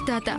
Dear తాత.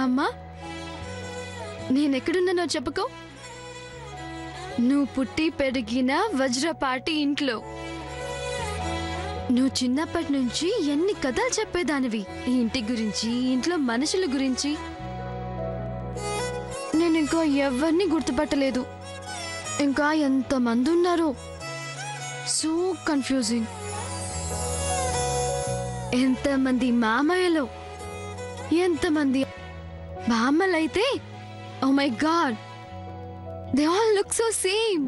అమ్మా, నేనెక్కడున్నానో చెప్పుకో. నువ్వు పుట్టి పెరిగిన వజ్రపాటి ఇంట్లో. నువ్వు చిన్నప్పటి నుంచి ఎన్ని కథలు చెప్పేదానివి ఈ ఇంటి గురించి, ఇంట్లో మనుషుల గురించి. నేను ఇంకా ఎవరిని గుర్తుపట్టలేదు. ఇంకా ఎంతమంది ఉన్నారు. So confusing. ఎంతమంది మామయ్యలు, ఎంతమంది బామ్మలైతే. Oh my god, they all look so same.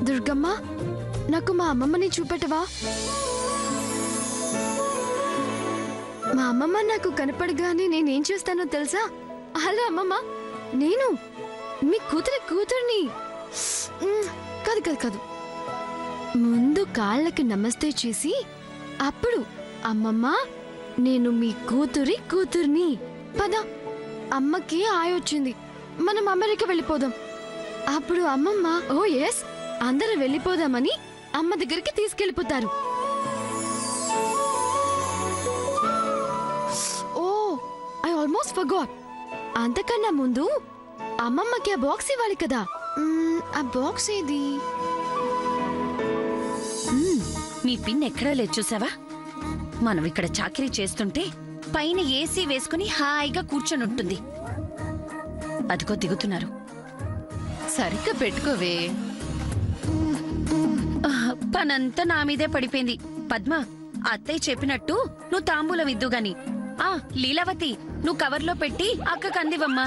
Durgamma, నాకు మా అమ్మమ్మని చూపెట్టవా? మా అమ్మమ్మ నాకు కనపడగానే నేనేం చేస్తానో తెలుసా? హలో అమ్మమ్మ, నేను మీ కూతురిని. కాదు కాదు కాదు, ముందు కాళ్ళకి నమస్తే చేసి అప్పుడు అమ్మమ్మ నేను మీ కూతురిని. పద, అమ్మకి ఆయొచ్చింది, మనం అమెరికా వెళ్ళిపోదాం. అప్పుడు అమ్మమ్మ ఓ ఎస్ అందరూ వెళ్ళిపోదామని అమ్మ దగ్గరికి తీసుకెళ్ళిపోతారు. ఓ ఐ ఆల్మోస్ట్ ఫర్గాట్. అంతకన్నా ముందు అమ్మమ్మకి ఆ బాక్స్ ఇవ్వాలి కదా. ఆ బాక్స్ ఏది? మీ పిన్ ఎక్కడా లేదు చూసావా? మనం ఇక్కడ చాకరీ చేస్తుంటే పైన ఏసీ వేసుకుని హాయిగా కూర్చొని ఉంటుంది. అదిగో దిగుతున్నారు. సరిగ్గా పెట్టుకోవే. పనంతా నా మీదే పడిపోయింది. పద్మ, అత్తయ్య చెప్పినట్టు నువ్వు తాంబూలం ఇద్దు గాని. లీలావతి, నువ్వు కవర్లో పెట్టి అక్కకు అందివమ్మా.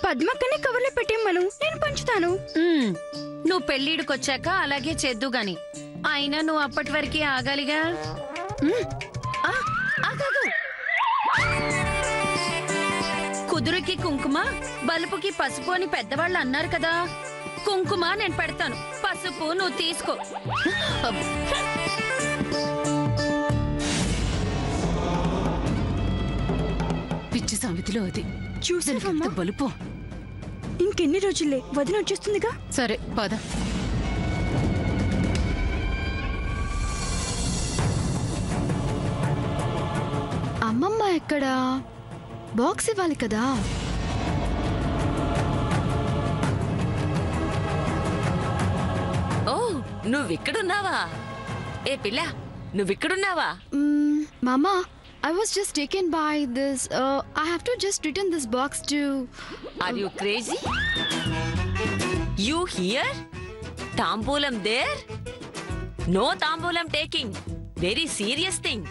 పద్మక్కనే కవర్లో పెట్టిమ్మను, నేను పంచుతాను. నువ్వు పెళ్ళిడికొచ్చాక అలాగే చేద్దు గాని. అయినా నువ్వు అప్పటి వరకు ఆగాలిగా. కుదురుకి కుంకుమ, బలుపుకి పసుపు అని పెద్దవాళ్ళు అన్నారు కదా. కుంకుమ నేను పెడతాను, పసుపు నువ్వు తీసుకో. పిచ్చి సమితిలో అది చూసావమ్మా, బలుపు. ఇంకెన్ని రోజులే వదిన వచ్చేస్తుందిగా. సరే పద. అమ్మమ్మ ఎక్కడా? బాక్స్ ఇవ్వాలి కదా. ఓ, నువ్విక్కడున్నావా? ఏ పిల్ల, నువ్విక్కడున్నావా? మామా, I was just taken by this. I have to just return this box to. Are you crazy? You here? Tambulam there? No tambulam taking. Very serious thing.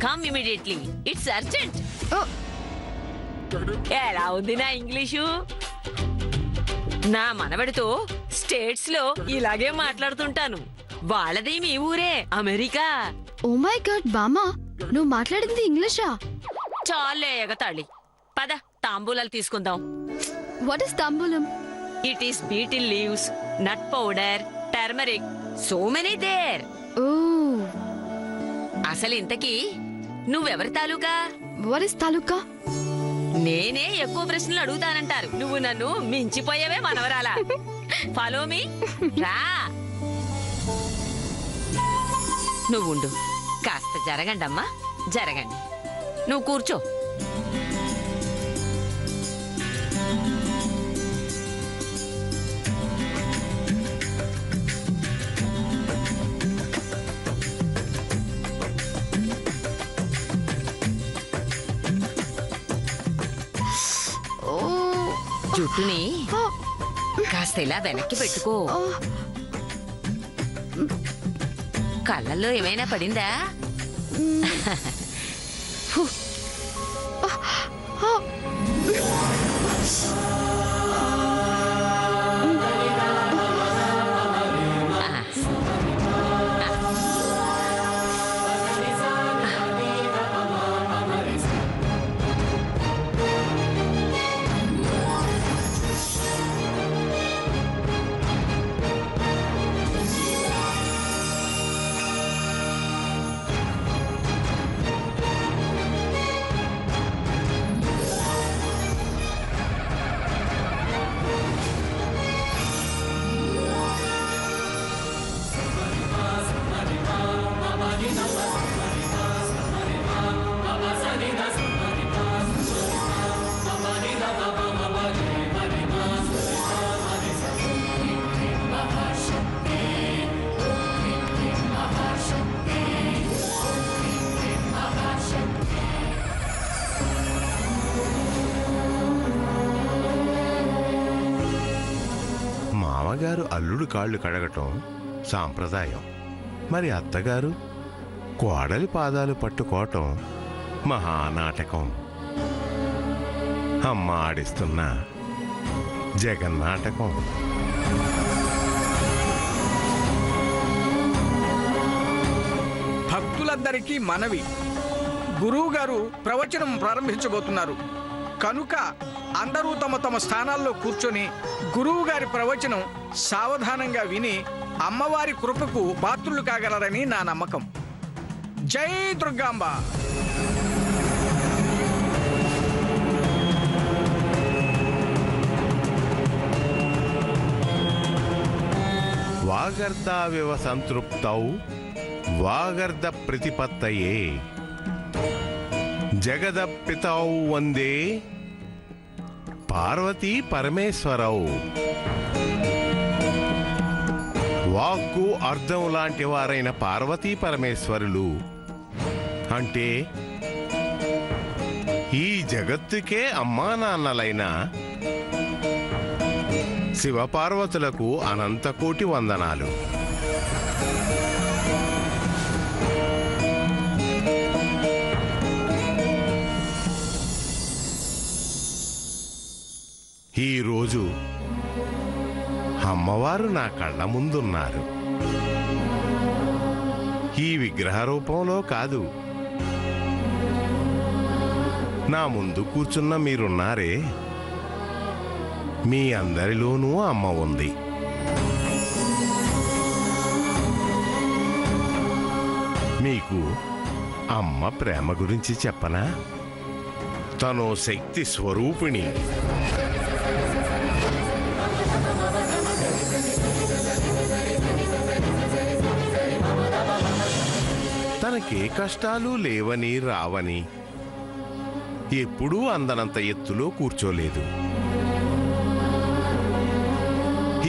Come immediately. It's urgent. Oh. ఎలా ఉంది నా English? నా మనవడితో states లో ఇలాగే మాట్లాడుతుంటాను. వాళ్ళది మీ ఊరే, America. Oh my God బామా, నువ్వు మాట్లాడింది ఇంగ్లీషా? చాలే ఎగతాళి. పద, తాంబూలాలు తీసుకుందాం. What is tambulam? It is betel leaves, nut powder, turmeric, so many there. ఓ, అసలు ఇంతకీ నువ్వెవరి తాలూకా? వాట్ ఇస్ తాలూకా? నేనే ఎక్కువ ప్రశ్నలు అడుగుతానంటారు. నువ్వు నన్ను మించిపోయావే మనవరాలా. ఫాలో మీ, రా. నువ్వుండు, కాస్త జరగండి అమ్మా, జరగండి. నువ్వు కూర్చో. జుట్టుని కాస్త ఇలా వెనక్కి పెట్టుకో. కళ్ళల్లో ఏమైనా పడిందా? మామగారు అల్లుడు కాళ్ళు కడగటం సాంప్రదాయం. మరి అత్తగారు కోడలి పాదాలు పట్టుకోవటం మహానాటకం. అమ్మ ఆడిస్తున్న జగన్నాటకం. భక్తులందరికీ మనవి, గురువు గారు ప్రవచనం ప్రారంభించబోతున్నారు కనుక అందరూ తమ తమ స్థానాల్లో కూర్చొని గురువు గారి ప్రవచనం సావధానంగా విని అమ్మవారి కృపకు పాత్రులు కాగలరని నా నమ్మకం. జై దుర్గాంబ. వాగర్ధావివ సంతృప్తౌ వాగర్ధ ప్రతిపత్తయే జగదపితౌ వందే పార్వతీ పరమేశ్వరౌ. వాక్కు అర్థం లాంటి వారైన పార్వతీ పరమేశ్వరులు అంటే ఈ జగత్తుకే అమ్మా నాన్నలైన శివపార్వతులకు అనంతకోటి వందనాలు. ఈరోజు అమ్మవారు నా కళ్ళ ముందున్నారు. ఈ విగ్రహ రూపంలో కాదు, నా ముందు కూర్చున్న మీరున్నారే, మీ అందరిలోనూ అమ్మ ఉంది. మీకు అమ్మ ప్రేమ గురించి చెప్పనా? తను శక్తి స్వరూపిణి. తనకే కష్టాలు లేవని రావని ఎప్పుడూ అందనంత ఎత్తులో కూర్చోలేదు.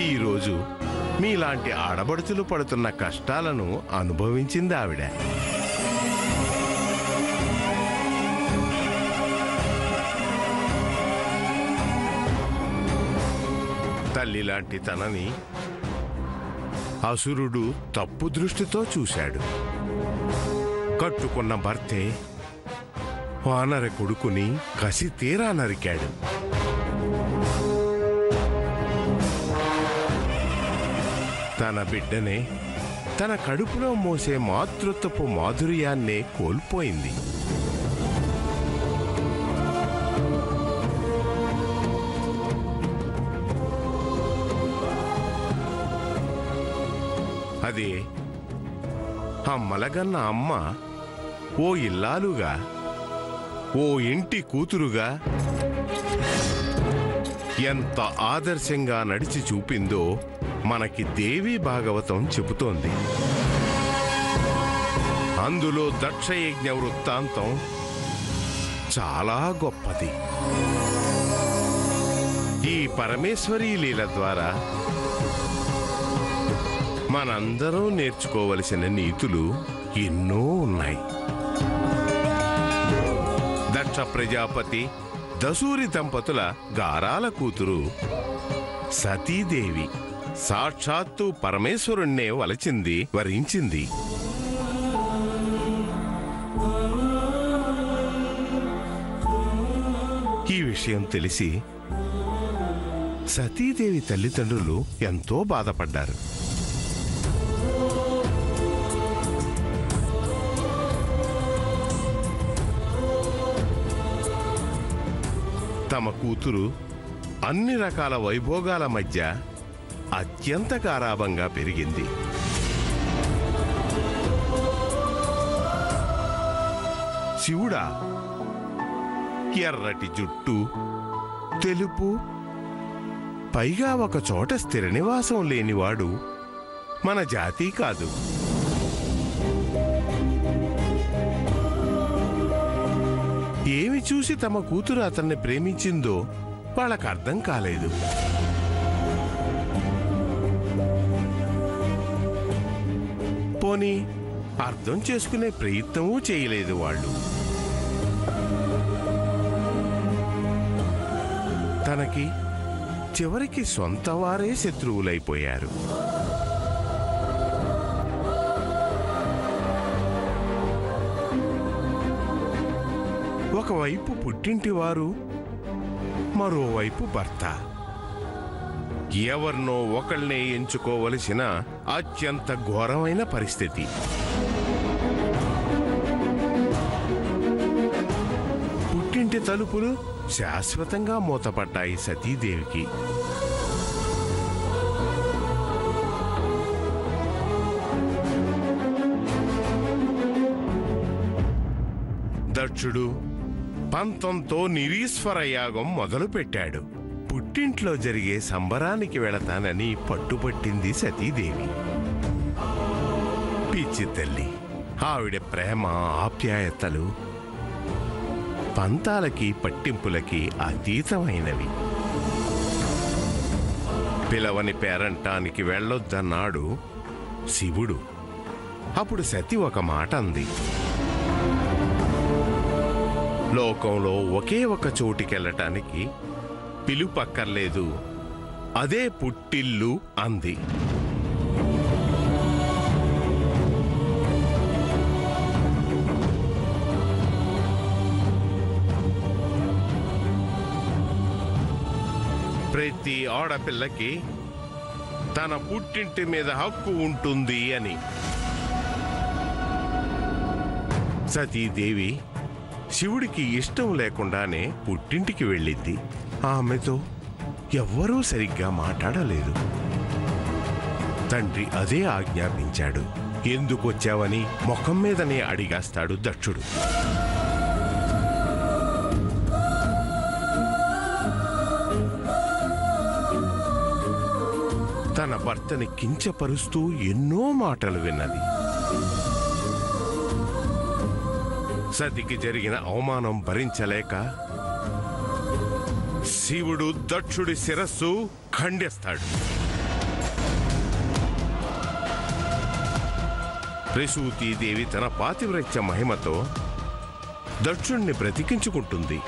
ఈరోజు మీలాంటి ఆడబడుచులు పడుతున్న కష్టాలను అనుభవించింది ఆవిడ. తల్లిలాంటి తనని అసురుడు తప్పు దృష్టితో చూశాడు. కట్టుకున్న భర్తే వానర కొడుకుని కసి తీరా నరికాడు. తన బిడ్డనే తన కడుపులో మోసే మాతృత్వపు మాధుర్యాన్నే కోల్పోయింది. అదే అమ్మలగన్న అమ్మ ఓ ఇల్లాలుగా, ఓ ఇంటి కూతురుగా ఎంత ఆదర్శంగా నడిచి చూపిందో మనకి దేవీ భాగవతం చెబుతోంది. అందులో దక్షయజ్ఞ వృత్తాంతం చాలా గొప్పది. ఈ పరమేశ్వరీ లీల ద్వారా మనందరం నేర్చుకోవలసిన నీతులు ఎన్నో ఉన్నాయి. దక్ష ప్రజాపతి దసూరి దంపతుల గారాల కూతురు సతీదేవి సాక్షాత్తు పరమేశ్వరుణ్ణే వరించింది. ఈ విషయం తెలిసి సతీదేవి తల్లిదండ్రులు ఎంతో బాధపడ్డారు. తమ కూతురు అన్ని రకాల వైభోగాల మధ్య అత్యంత గారాబంగా పెరిగింది. శివుడా, ఎర్రటి జుట్టు, తెలుపు, పైగా ఒక చోట స్థిర నివాసం లేనివాడు మన జాతి కాదు. ఏమి చూసి తమ కూతురు అతన్ని ప్రేమించిందో వాళ్ళకు అర్థం కాలేదు. పోనీ అర్థం చేసుకునే ప్రయత్నమూ చేయలేదు వాళ్ళు. తనకి చివరికి సొంత వారే శత్రువులైపోయారు. ఒకవైపు పుట్టింటివారు, మరోవైపు భర్త. ఎవరినో ఒకళ్ళనే ఎంచుకోవలసిన అత్యంత ఘోరమైన పరిస్థితి. పుట్టింటి తలుపులు శాశ్వతంగా మూతపడ్డాయి సతీదేవికి. దక్షుడు పంతంతో నిరీశ్వర యాగం మొదలుపెట్టాడు. పుట్టింట్లో జరిగే సంబరానికి వెళతానని పట్టుపట్టింది సతీదేవి. పిచ్చి తల్లి, ఆవిడ ప్రేమ ఆప్యాయతలు పంతాలకి పట్టింపులకి అతీతమైనవి. పిలవని పేరంటానికి వెళ్ళొద్దన్నాడు శివుడు. అప్పుడు సతి ఒక మాట అంది. లోకంలో ఒకే ఒక చోటికెళ్ళటానికి పిలుపక్కర్లేదు, అదే పుట్టిల్లు అంది. ప్రతి ఆడపిల్లకి తన పుట్టింటి మీద హక్కు ఉంటుంది అని. సతీదేవి శివుడికి ఇష్టం లేకుండానే పుట్టింటికి వెళ్ళింది. ఆమెతో ఎవ్వరూ సరిగ్గా మాట్లాడలేదు. తండ్రి అదే ఆజ్ఞాపించాడు. ఎందుకొచ్చావని ముఖం మీదనే అడిగేస్తాడు దక్షుడు. తన భర్తని కించపరుస్తూ ఎన్నో మాటలు విన్నది. సతికి జరిగిన అవమానం భరించలేక శివుడు దక్షుడి శిరస్సు ఖండిస్తాడు. ప్రసూతీదేవి తన పాతివ్రత్య మహిమతో దక్షుణ్ణి బ్రతికించుకుంటుంది.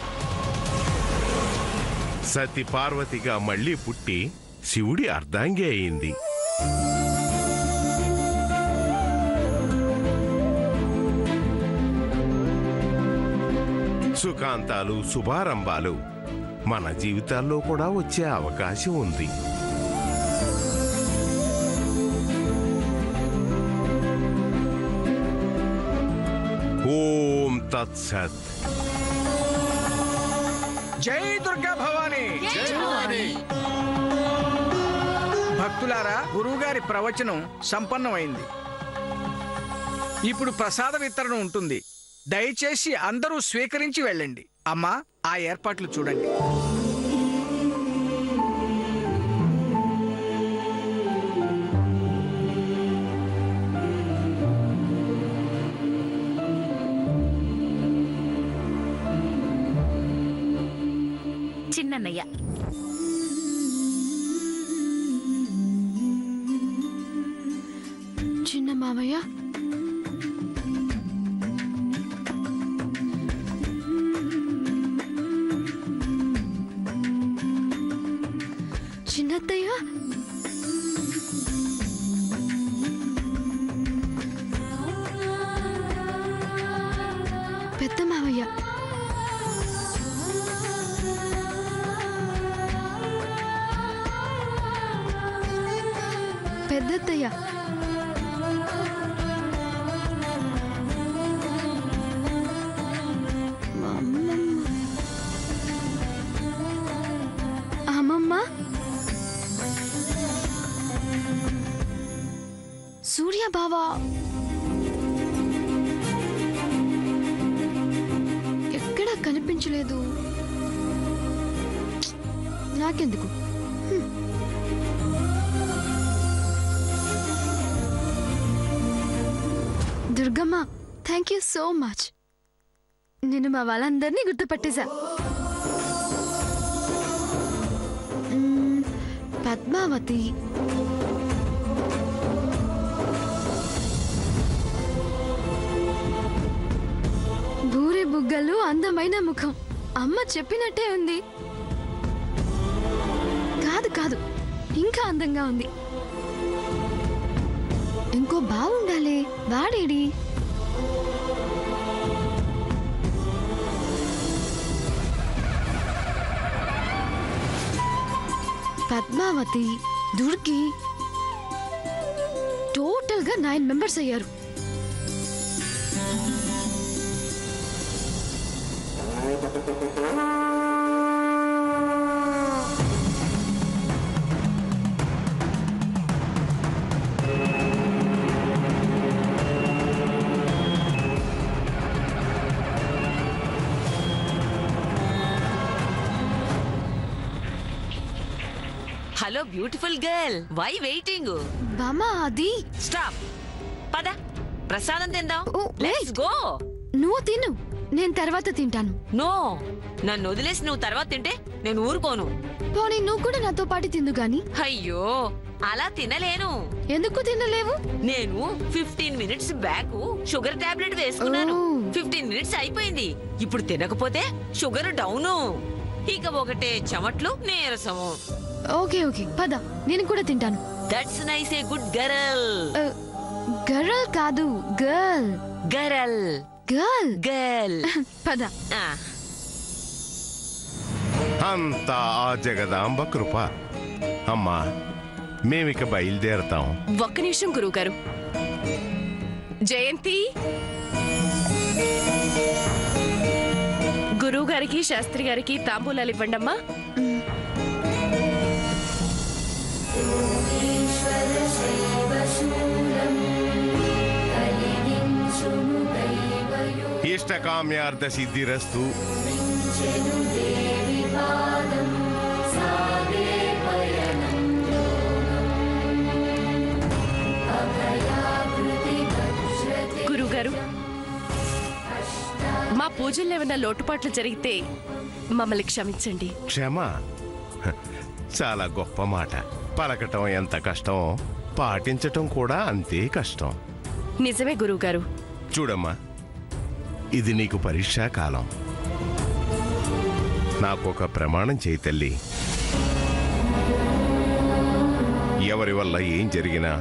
సతి పార్వతిగా మళ్లీ పుట్టి శివుడి అర్ధాంగి అయింది. సుఖాంతాలు, శుభారంభాలు మన జీవితాల్లో కూడా వచ్చే అవకాశం ఉంది. ఓం తత్సత్. జై దుర్గా భవానీ. భక్తులారా, గురువుగారి ప్రవచనం సంపన్నమైంది. ఇప్పుడు ప్రసాద వితరణ ఉంటుంది. దయచేసి అందరూ స్వీకరించి వెళ్ళండి. అమ్మా, ఆ ఏర్పాట్లు చూడండి. చిన్నయ్య, చిన్న మావయ్య, చిన్నత్తయ్య పెద్ద మావయ్య పెద్దత్తయ్య అమ్మమ్మ సూర్య బావా ఎక్కడా కనిపించలేదు. నాకెందుకు? Durgamma, thank you so much. నేను మా వాళ్ళందరినీ గుర్తుపట్టేశా. పద్మావతి, బూరె బుగ్గలు, అందమైన ముఖం. అమ్మ చెప్పినట్టే ఉంది. కాదు కాదు, ఇంకా అందంగా ఉంది. ఇంకో బాగుండాలి. వాడేడి? పద్మావతి, దుర్గి, టోటల్ గా 9 మెంబర్స్ అయ్యారు. Hello beautiful girl, why waiting? బామా అది. స్టాప్. పద, ప్రసాదం తిందాం. Oh, let's go. నువ్వు తిను, నేను తర్వాత తింటాను. నో, నన్ను వదిలేసి నువ్వు తర్వాత తింటే నేను ఊరుకోను. పోనీ నువ్వు కూడా నాతో పాటు తిందు గాని. అయ్యో, అలా తినలేను. ఎందుకు తినలేవు? నేను 15 మినిట్స్ బ్యాక్ షుగర్ టాబ్లెట్ వేసుకున్నాను. ఓ. 15 మినిట్స్ అయిపోయింది. ఇప్పుడు తినకపోతే షుగర్ డౌను. ఇక ఒకటే చెమట్లు, నీరసము. ఓకే ఓకే, పద, నేను కూడా తింటాను. That's nice, a good girl. Girl కాదు, గర్ల్. Girl girl. గర్ల్. పద. అంతా ఆ జగదాంబ కృప. అమ్మా, మేమిక బయలుదేరతాం. ఒక్క నిమిషం గురువుగారు. జయంతి, గురువు గారికి శాస్త్రి గారికి తాంబూలాలు ఇవ్వండమ్మా. ఇష్టకామ్యార్థ సిద్ధిరస్తు. గురువుగారు, మా పూజల్లో ఏమైనా లోటుపాట్లు జరిగితే మమ్మల్ని క్షమించండి. క్షమ చాలా గొప్ప మాట. పలకటం ఎంత కష్టం, పాటించటం కూడా అంతే కష్టం. నిజమే గురువుగారు. చూడమ్మా, ఇది నీకు పరీక్షా కాలం. నాకొక ప్రమాణం చేయి తల్లి. ఎవరి వల్ల ఏం జరిగినా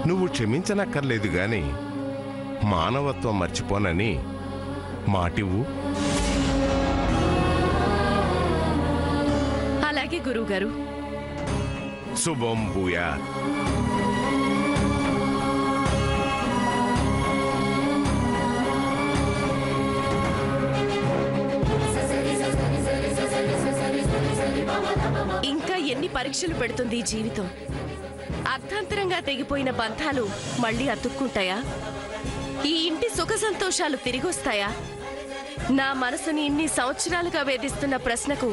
నువ్వు క్షమించనక్కర్లేదు గాని మానవత్వం మర్చిపోనని మాటివ్వు. అలాగే గురువుగారు. శుభం భూయా. ఇంకా ఎన్ని పరీక్షలు పెడుతుంది ఈ జీవితం? అర్థాంతరంగా తెగిపోయిన బంధాలు మళ్ళీ అతుక్కుంటాయా? ఈ ఇంటి సుఖ సంతోషాలు తిరిగొస్తాయా? నా మనసుని ఇన్ని సంవత్సరాలుగా వేధిస్తున్న ప్రశ్నకు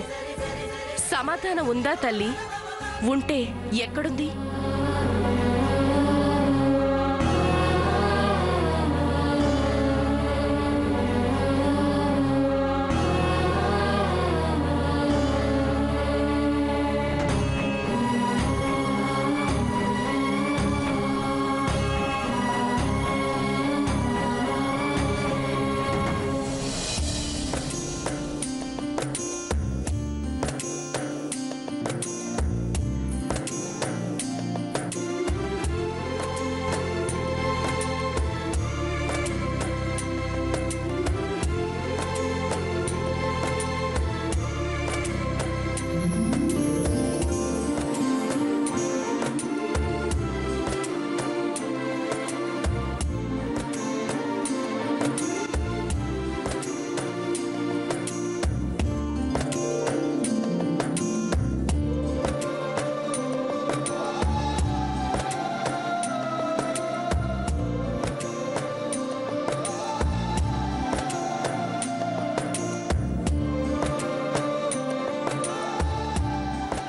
సమాధానం ఉందా తల్లి? ఉంటే ఎక్కడుంది?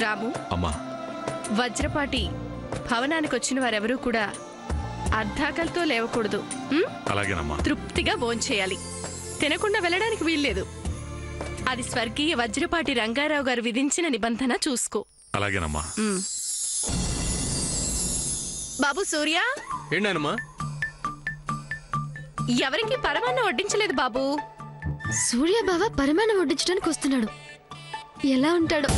రాము, అమ్మా. వజ్రపాటి భవనానికి వచ్చిన వారెవరూ కూడా అర్ధాకలతో లేవకూడదు. అలాగేనమ్మా. తృప్తిగా భోంచేయాలి. తినకుండా వెళ్ళడానికి వీల్లేదు. అది స్వర్గీయ వజ్రపాటి రంగారావు గారు విధించిన నిబంధన. చూసుకో. అలాగేనమ్మా. బాబు సూర్య, ఏంటమ్మా? ఎవరికి పరమాన్నం వడ్డించలేదు బాబు. సూర్య బావ పరమాన్నం వడ్డించడానికి వస్తున్నాడు. ఎలా ఉంటాడో.